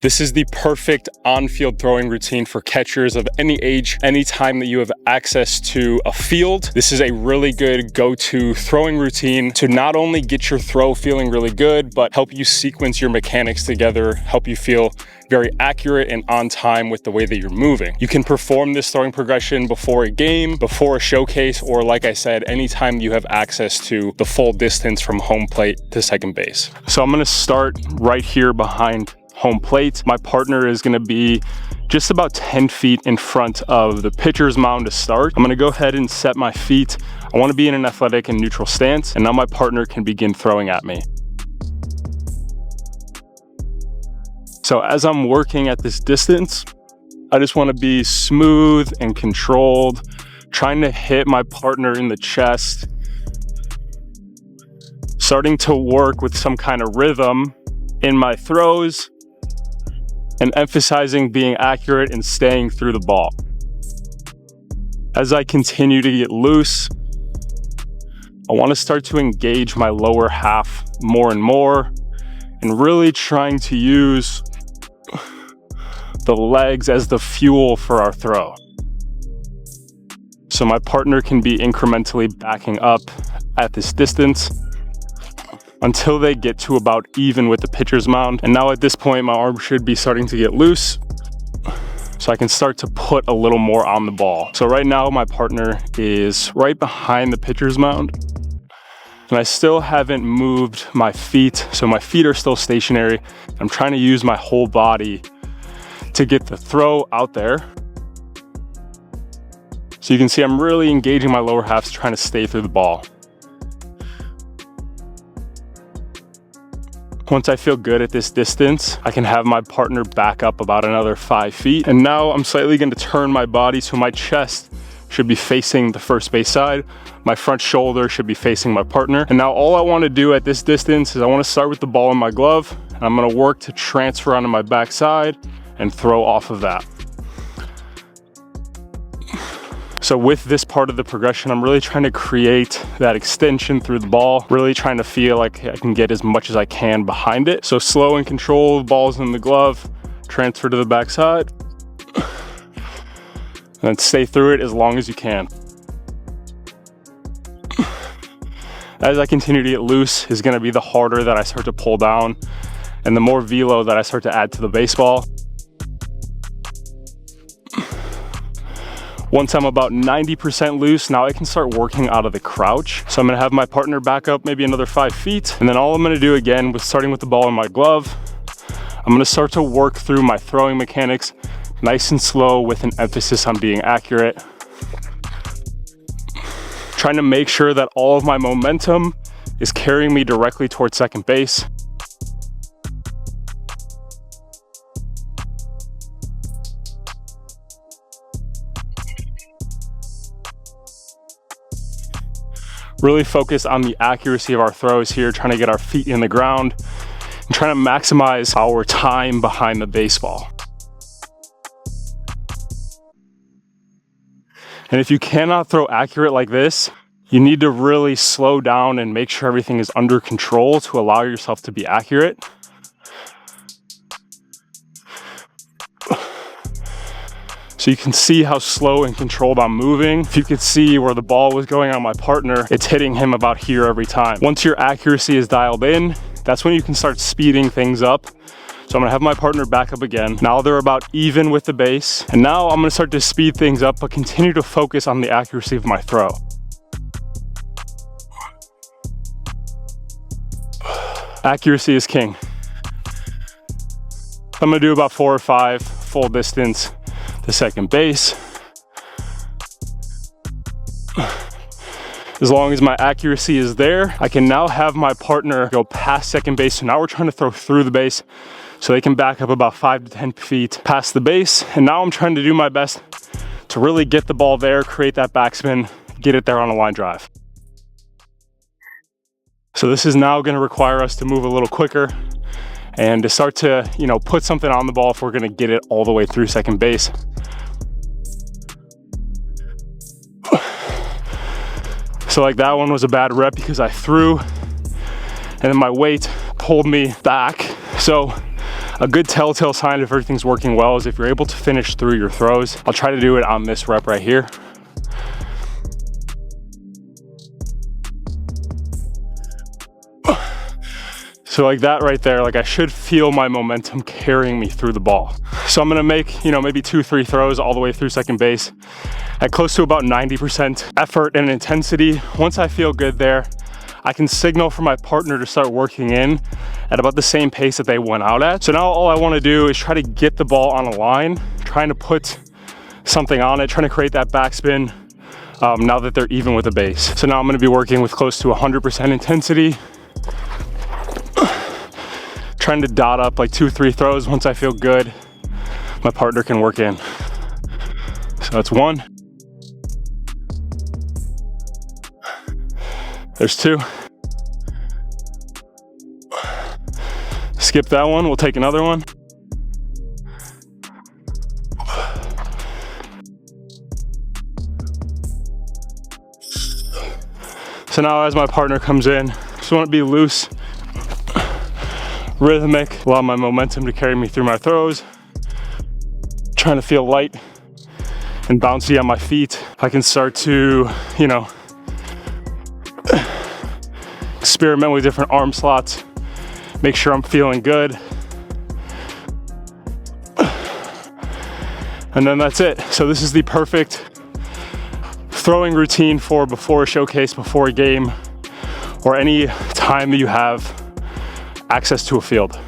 This is the perfect on-field throwing routine for catchers of any age, anytime that you have access to a field. This is a really good go-to throwing routine to not only get your throw feeling really good, but help you sequence your mechanics together, help you feel very accurate and on time with the way that you're moving. You can perform this throwing progression before a game, before a showcase, or like I said, anytime you have access to the full distance from home plate to second base. So I'm gonna start right here behind home plate. My partner is gonna be just about 10 feet in front of the pitcher's mound to start. I'm gonna go ahead and set my feet. I wanna be in an athletic and neutral stance, and now my partner can begin throwing at me. So as I'm working at this distance, I just wanna be smooth and controlled, trying to hit my partner in the chest, starting to work with some kind of rhythm in my throws, and emphasizing being accurate and staying through the ball. As I continue to get loose, I wanna start to engage my lower half more and more, and really trying to use the legs as the fuel for our throw. So my partner can be incrementally backing up at this distance until they get to about even with the pitcher's mound. And now at this point, my arm should be starting to get loose, so I can start to put a little more on the ball. So right now my partner is right behind the pitcher's mound, and I still haven't moved my feet, so my feet are still stationary. I'm trying to use my whole body to get the throw out there. So you can see I'm really engaging my lower halves, trying to stay through the ball. Once I feel good at this distance, I can have my partner back up about another 5 feet. And now I'm slightly going to turn my body so my chest should be facing the first base side. My front shoulder should be facing my partner. And now all I want to do at this distance is I want to start with the ball in my glove, and I'm going to work to transfer onto my backside and throw off of that. So with this part of the progression, I'm really trying to create that extension through the ball, really trying to feel like I can get as much as I can behind it. So slow and control, ball's in the glove, transfer to the backside, and stay through it as long as you can. As I continue to get loose is gonna be the harder that I start to pull down and the more velo that I start to add to the baseball. Once I'm about 90% loose, now I can start working out of the crouch. So I'm gonna have my partner back up maybe another 5 feet. And then all I'm gonna do again, with starting with the ball in my glove, I'm gonna start to work through my throwing mechanics, nice and slow with an emphasis on being accurate. Trying to make sure that all of my momentum is carrying me directly towards second base. Really focus on the accuracy of our throws here, trying to get our feet in the ground and trying to maximize our time behind the baseball. And if you cannot throw accurate like this, you need to really slow down and make sure everything is under control to allow yourself to be accurate. So you can see how slow and controlled I'm moving. If you could see where the ball was going on my partner, it's hitting him about here every time. Once your accuracy is dialed in, that's when you can start speeding things up. So I'm gonna have my partner back up again. Now they're about even with the base. And now I'm gonna start to speed things up, but continue to focus on the accuracy of my throw. Accuracy is king. I'm gonna do about 4 or 5 full distance to second base. As long as my accuracy is there, I can now have my partner go past second base. So now we're trying to throw through the base so they can back up about 5 to 10 feet past the base. And now I'm trying to do my best to really get the ball there, create that backspin, get it there on a line drive. So this is now gonna require us to move a little quicker and to start to, put something on the ball if we're gonna get it all the way through second base. So like that one was a bad rep because I threw and then my weight pulled me back. So A good telltale sign if everything's working well is if you're able to finish through your throws. I'll try to do it on this rep right here. So like that right there, like I should feel my momentum carrying me through the ball. So I'm gonna make, you know, maybe 2-3 throws all the way through second base at close to about 90% effort and intensity. Once I feel good there, I can signal for my partner to start working in at about the same pace that they went out at. So now all I wanna do is try to get the ball on a line, trying to put something on it, trying to create that backspin now that they're even with the base. So now I'm gonna be working with close to 100% intensity, trying to dot up like 2-3 throws. Once I feel good, my partner can work in. So that's 1. There's 2. Skip that one, we'll take another one. So now as my partner comes in, just want to be loose, rhythmic, allow my momentum to carry me through my throws. Trying to feel light and bouncy on my feet. I can start to, you know, experiment with different arm slots, make sure I'm feeling good. And then that's it. So this is the perfect throwing routine for before a showcase, before a game, or any time that you have access to a field.